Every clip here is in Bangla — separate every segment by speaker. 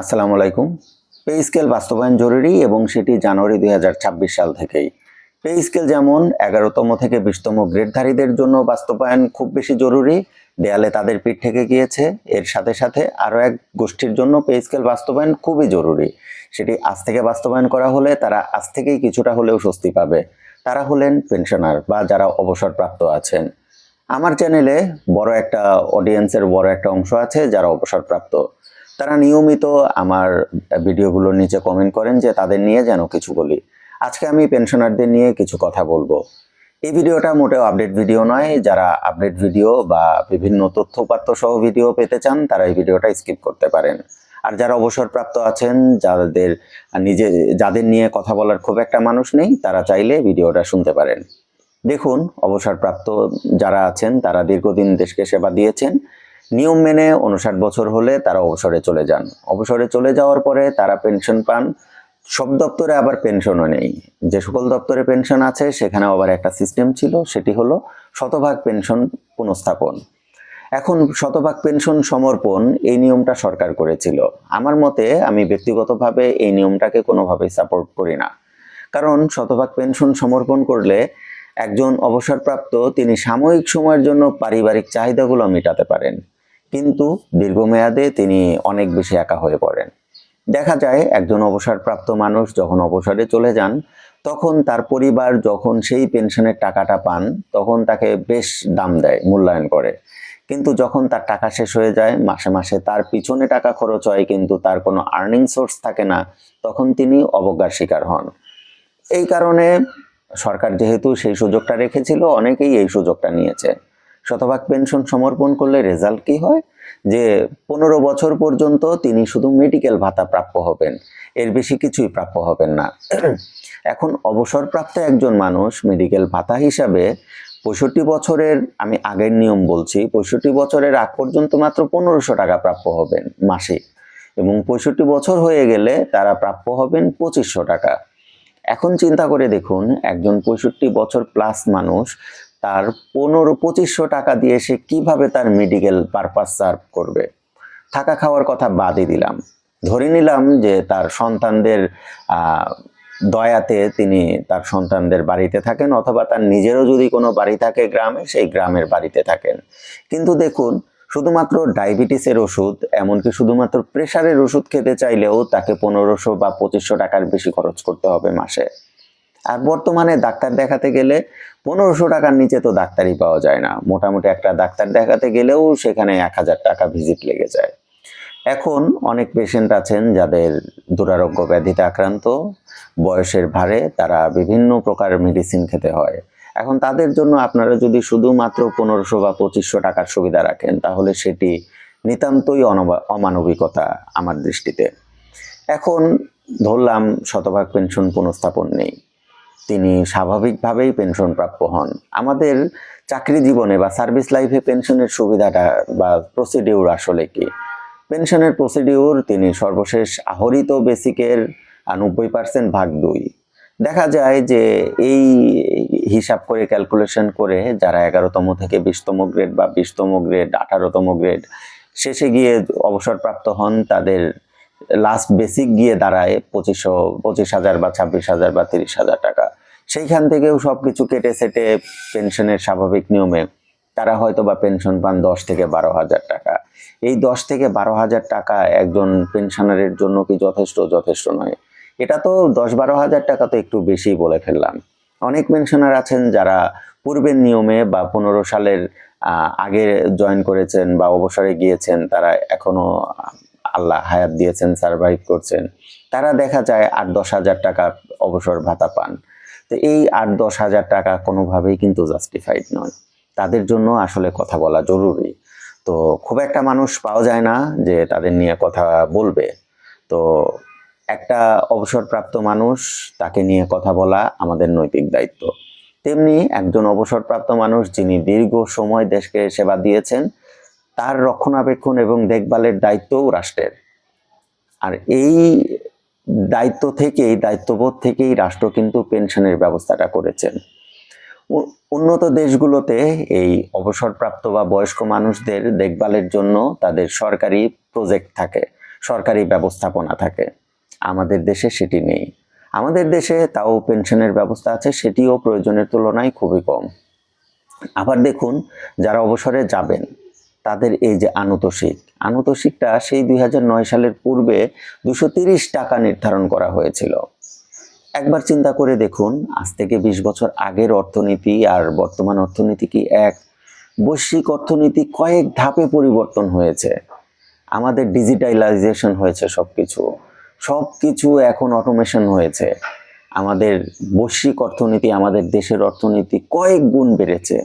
Speaker 1: আসসালামু আলাইকুম। পে স্কেল বাস্তবায়ন জরুরি এবং সেটি জানুয়ারি ২০২৬ সাল থেকেই। পে স্কেল যেমন ১১তম থেকে ২০তম গ্রেডধারীদের জন্য বাস্তবায়ন খুব বেশি জরুরি, দেয়ালে তাদের পিঠ থেকে গিয়েছে। এর সাথে সাথে আরও এক গোষ্ঠীর জন্য পে স্কেল বাস্তবায়ন খুবই জরুরি। সেটি আজ থেকে বাস্তবায়ন করা হলে তারা আজ থেকেই কিছুটা হলেও স্বস্তি পাবে। তারা হলেন পেনশনার বা যারা অবসরপ্রাপ্ত আছেন। আমার চ্যানেলে বড় একটা অডিয়েন্সের বড় একটা অংশ আছে যারা অবসরপ্রাপ্ত। তারা নিয়মিত আমার ভিডিওগুলোর নিচে কমেন্ট করেন যে তাদের নিয়ে যেন কিছু বলি। আজকে আমি পেনশনারদের নিয়ে কিছু কথা বলবো। এই ভিডিওটা মোটেও আপডেট ভিডিও নয়। যারা আপডেট ভিডিও বা বিভিন্ন তথ্যপাত্র সহ ভিডিও পেতে চান তারা এই ভিডিওটা স্কিপ করতে পারেন। আর যারা অবসরপ্রাপ্ত আছেন, যাদের নিয়ে কথা বলার খুব একটা মানুষ নেই, তারা চাইলে ভিডিওটা শুনতে পারেন। দেখুন, অবসরপ্রাপ্ত যারা আছেন তারা দীর্ঘদিন দেশকে সেবা দিয়েছেন। নিয়ম মেনে ৫৯ বছর হলে তারা অবসরে চলে যান। অবসরে চলে যাওয়ার পরে তারা পেনশন পান। সব দপ্তরে আবার পেনশনও নেই। যে সকল দপ্তরে পেনশন আছে সেখানে আবার একটা সিস্টেম ছিল, সেটি হলো শতভাগ পেনশন পুনঃস্থাপন। এখন শতভাগ পেনশন সমর্পণ এই নিয়মটা সরকার করেছিল। আমার মতে আমি ব্যক্তিগতভাবে এই নিয়মটাকে কোনোভাবেই সাপোর্ট করি না। কারণ শতভাগ পেনশন সমর্পণ করলে একজন অবসরপ্রাপ্ত তিনি সাময়িক সময়ের জন্য পারিবারিক চাহিদাগুলো মেটাতে পারেন, কিন্তু দীর্ঘমেয়াদে তিনি অনেক বেশি একা হয়ে পড়েন। দেখা যায় একজন অবসরপ্রাপ্ত মানুষ যখন অবসরে চলে যান তখন তার পরিবার যখন সেই পেনশনের টাকাটা পান তখন তাকে বেশ দাম দেয়, মূল্যায়ন করে। কিন্তু যখন তার টাকা শেষ হয়ে যায়, মাসে মাসে তার পিছনে টাকা খরচ হয় কিন্তু তার কোনো আর্নিং সোর্স থাকে না, তখন তিনি অবজ্ঞার শিকার হন। এই কারণে সরকার যেহেতু সেই সুযোগটা রেখেছিল, অনেকেই এই সুযোগটা নিয়েছে। শতভাগ পেনশন সমর্পণ করলে রেজাল্ট কি হয়, যে ১৫ বছর পর্যন্ত তিনি শুধু মেডিকেল ভাতা প্রাপ্য হবেন, এর বেশি কিছুই প্রাপ্য হবেন না। এখন অবসরপ্রাপ্ত একজন মানুষ মেডিকেল ভাতা হিসাবে ৬৫ বছরের, আমি আগের নিয়ম বলছি, ৬৫ বছরের আগ পর্যন্ত মাত্র ১৫০০ টাকা প্রাপ্য হবেন মাসে, এবং ৬৫ বছর হয়ে গেলে তারা প্রাপ্য হবেন ২৫০০ টাকা। এখন চিন্তা করে দেখুন, একজন ৬৫ বছর প্লাস মানুষ তার ২৫০০ টাকা দিয়ে সে কিভাবে তার মেডিকেল পারপাস সার্ভ করবে। থাকা খাওয়ার কথা বাদই দিলাম, ধরে নিলাম যে তার সন্তানদের দয়াতে তিনি তার সন্তানদের বাড়িতে থাকেন, অথবা তার নিজেরও যদি কোনো বাড়ি থাকে গ্রামে, সেই গ্রামের বাড়িতে থাকেন। কিন্তু দেখুন, শুধুমাত্র ডায়াবেটিসের ওষুধ, এমনকি শুধুমাত্র প্রেশারের ওষুধ খেতে চাইলেও তাকে ১৫০০ বা ২৫০০ টাকার বেশি খরচ করতে হবে মাসে। আর বর্তমানে ডাক্তার দেখাতে গেলে ১৫০০ টাকার নিচে তো ডাক্তারই পাওয়া যায় না। মোটামুটি একটা ডাক্তার দেখাতে গেলেও সেখানে ১,০০০ টাকা ভিজিট লেগে যায়। এখন অনেক পেশেন্ট আছেন যাদের দুরারোগ্য ব্যাধিতে আক্রান্ত, বয়সের ভারে তারা বিভিন্ন প্রকার মেডিসিন খেতে হয়। এখন তাদের জন্য আপনারা যদি শুধুমাত্র ১৫০০ বা ২৫০০ টাকার সুবিধা রাখেন, তাহলে সেটি নিতান্তই অমানবিকতা আমার দৃষ্টিতে। এখন ধরলাম শতভাগ পেনশন পুনঃস্থাপন নেই, তিনি স্বাভাবিকভাবেই পেনশন প্রাপ্য হন। আমাদের চাকরি জীবনে বা সার্ভিস লাইফে পেনশনের সুবিধাটা বা প্রসিডিউর আসলে কি? পেনশনের প্রসিডিউর, তিনি সর্বশেষ আহরিত বেসিকের ৯০% ভাগ ২। দেখা যায় যে এই হিসাব করে, ক্যালকুলেশন করে যারা ১১তম থেকে ২০তম গ্রেড বা ২০তম গ্রেড, ১৮তম গ্রেড শেষে গিয়ে অবসরপ্রাপ্ত হন, তাদের লাস্ট বেসিক গিয়ে দাঁড়ায় ২৫,০০০ বা ২৬,০০০ বা ৩০,০০০ টাকা। সেইখান থেকেও সব কিছু কেটে সেটে পেনশনের স্বাভাবিক নিয়মে তারা হয়তো বা পেনশন পান ১০ থেকে ১২,০০০ টাকা। এই ১০ থেকে ১২,০০০ টাকা একজন পেনশনারের জন্য কি যথেষ্ট? যথেষ্ট নয়। এটা তো ১০-১২,০০০ টাকা তো একটু বেশি বলে ফেললাম। অনেক পেনশনার আছেন যারা পূর্বের নিয়মে বা ১৫ সালের আগে জয়েন করেছেন বা অবসরে গিয়েছেন, তারা এখনো আল্লাহ হায়াত দিয়েছেন, সারভাইভ করছেন। তারা দেখা যায় ৮-১০,০০০ টাকা অবসর ভাতা পান। তো এই ৮-১০,০০০ টাকা কোনোভাবেই কিন্তু জাস্টিফাইড নয়। তাদের জন্য আসলে কথা বলা জরুরি। তো খুব একটা মানুষ পাওয়া যায় না যে তাদের নিয়ে কথা বলবে। তো একটা অবসরপ্রাপ্ত মানুষ, তাকে নিয়ে কথা বলা আমাদের নৈতিক দায়িত্ব। তেমনি একজন অবসরপ্রাপ্ত মানুষ যিনি দীর্ঘ সময় দেশকে সেবা দিয়েছেন, তার রক্ষণাবেক্ষণ এবং দেখভালের দায়িত্বও রাষ্ট্রের। আর এই দায়িত্ববোধ থেকেই রাষ্ট্র কিন্তু পেনশনের ব্যবস্থাটা করেছেন। উন্নত দেশগুলোতে এই অবসরপ্রাপ্ত বা বয়স্ক মানুষদের দেখভালের জন্য তাদের সরকারি প্রজেক্ট থাকে। সরকারি ব্যবস্থাপনা থাকে। আমাদের দেশে সেটি নেই। আমাদের দেশে তাও পেনশনের ব্যবস্থা আছে, সেটিও প্রয়োজনের তুলনায় খুবই কম। আবার দেখুন, যারা অবসরে যাবেন তাদের এই যে আনুতোষিকটা সেই 2009 সালের পূর্বে 230 টাকা নির্ধারণ করা হয়েছিল। একবার চিন্তা করে দেখুন, আজ থেকে 20 বছর আগের অর্থনীতি আর বর্তমান অর্থনীতি কি এক? বৈশ্বিক অর্থনীতি কয়েক ধাপে পরিবর্তন হয়েছে। আমাদের ডিজিটালাইজেশন হয়েছে, সবকিছু এখন অটোমেশন হয়েছে। আমাদের বৈশ্বিক অর্থনীতি, আমাদের দেশের অর্থনীতি কয়েক গুণ বেড়েছে,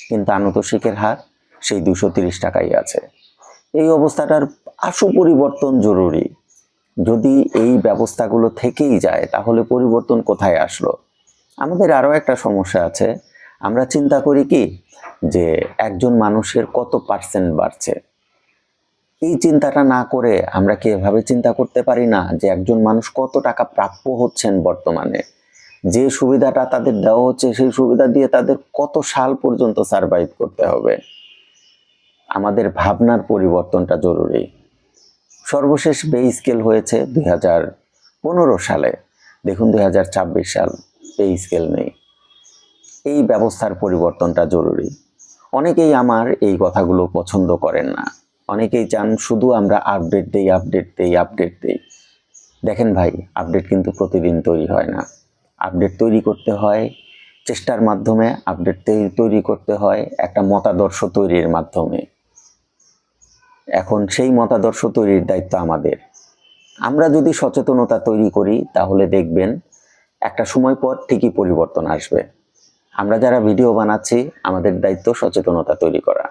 Speaker 1: কিন্তু আনুতোষিকের হার সেই 230 টাকাই আছে। এই অবস্থাটার আশু পরিবর্তন জরুরি। যদি এই ব্যবস্থাগুলো থেকেই যায় তাহলে পরিবর্তন কোথায় আসলো? আমাদের আরও একটা সমস্যা আছে। আমরা চিন্তা করি কি যে একজন মানুষের কত পার্সেন্ট বাড়ছে। এই চিন্তাটা না করে আমরা কি এভাবে চিন্তা করতে পারি না যে একজন মানুষ কত টাকা প্রাপ্য হচ্ছেন বর্তমানে, যে সুবিধাটা তাদের দেওয়া হচ্ছে সেই সুবিধা দিয়ে তাদের কত সাল পর্যন্ত সার্ভাইভ করতে হবে? আমাদের ভাবনার পরিবর্তনটা জরুরি। সর্বশেষ পে স্কেল হয়েছে 2015 সালে। দেখুন 2026 সাল, পে স্কেল নেই। এই ব্যবস্থার পরিবর্তনটা জরুরি। অনেকেই আমার এই কথাগুলো পছন্দ করেন না। অনেকেই চান শুধু আমরা আপডেট দেই। দেখেন ভাই, আপডেট কিন্তু প্রতিদিন তৈরি হয় না। আপডেট তৈরি করতে হয় চেষ্টার মাধ্যমে, আপডেট তৈরি করতে হয় একটা মতাদর্শ তৈরির মাধ্যমে। এখন সেই মতাদর্শ তৈরির দায়িত্ব আমাদের। আমরা যদি সচেতনতা তৈরি করি তাহলে দেখবেন একটা সময় পর ঠিকই পরিবর্তন আসবে। আমরা যারা ভিডিও বানাচ্ছি, আমাদের দায়িত্ব সচেতনতা তৈরি করা,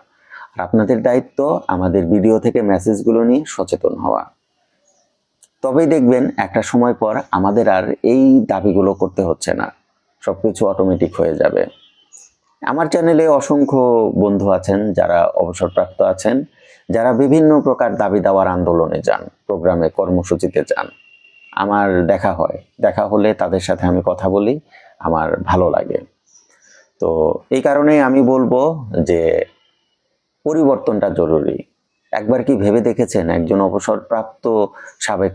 Speaker 1: আর আপনাদের দায়িত্ব আমাদের ভিডিও থেকে মেসেজগুলো নিয়ে সচেতন হওয়া। তবেই দেখবেন একটা সময় পর আমাদের আর এই দাবিগুলো করতে হচ্ছে না, সবকিছু অটোমেটিক হয়ে যাবে। আমার চ্যানেলে অসংখ্য বন্ধু আছেন যারা অবসরপ্রাপ্ত আছেন, যারা বিভিন্ন প্রকার দাবি দাওয়ার আন্দোলনে যান, প্রোগ্রামে, কর্মসূচিতে যান। আমার দেখা হলে তাদের সাথে আমি কথা বলি, আমার ভালো লাগে। তো এই কারণেই আমি বলবো যে পরিবর্তনটা জরুরি। একবার কি ভেবে দেখেছেন, একজন অবসরপ্রাপ্ত সাবেক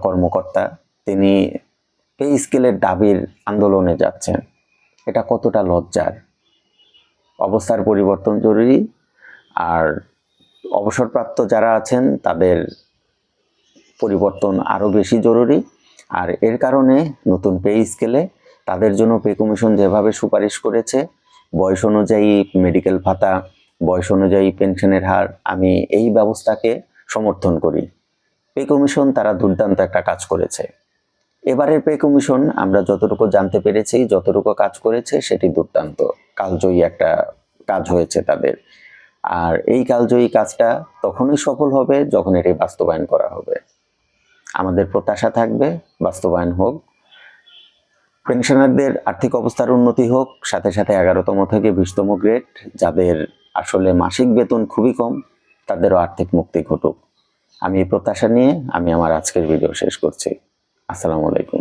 Speaker 1: কর্মকর্তা তিনি পে স্কেলের দাবির আন্দোলনে যাচ্ছেন? এটা কতটা লজ্জার। অবস্থার পরিবর্তন জরুরি, আর অবসরপ্রাপ্ত যারা আছেন তাদের পরিবর্তন আরও বেশি জরুরি। আর এর কারণে নতুন পে স্কেলে তাদের জন্য পে কমিশন যেভাবে সুপারিশ করেছে, বয়স অনুযায়ী মেডিকেল ভাতা, বয়স অনুযায়ী পেনশনের হার, আমি এই ব্যবস্থাকে সমর্থন করি। পে কমিশন তারা দুর্দান্ত একটা কাজ করেছে। এবারের পে কমিশন আমরা যতটুকু জানতে পেরেছি, যতটুকু কাজ করেছে সেটি দুর্দান্ত, কালজয়ী একটা কাজ হয়েছে তাদের। আর এই কালজয়ী কাজটা তখনই সফল হবে যখন এটি বাস্তবায়ন করা হবে। আমাদের প্রত্যাশা থাকবে বাস্তবায়ন হোক, পেনশনারদের আর্থিক অবস্থার উন্নতি হোক, সাথে সাথে 11তম থেকে 20তম গ্রেড যাদের আসলে মাসিক বেতন খুবই কম তাদেরও আর্থিক মুক্তি ঘটুক। আমি এই প্রত্যাশা নিয়ে আমি আমার আজকের ভিডিও শেষ করছি। আসসালামু আলাইকুম।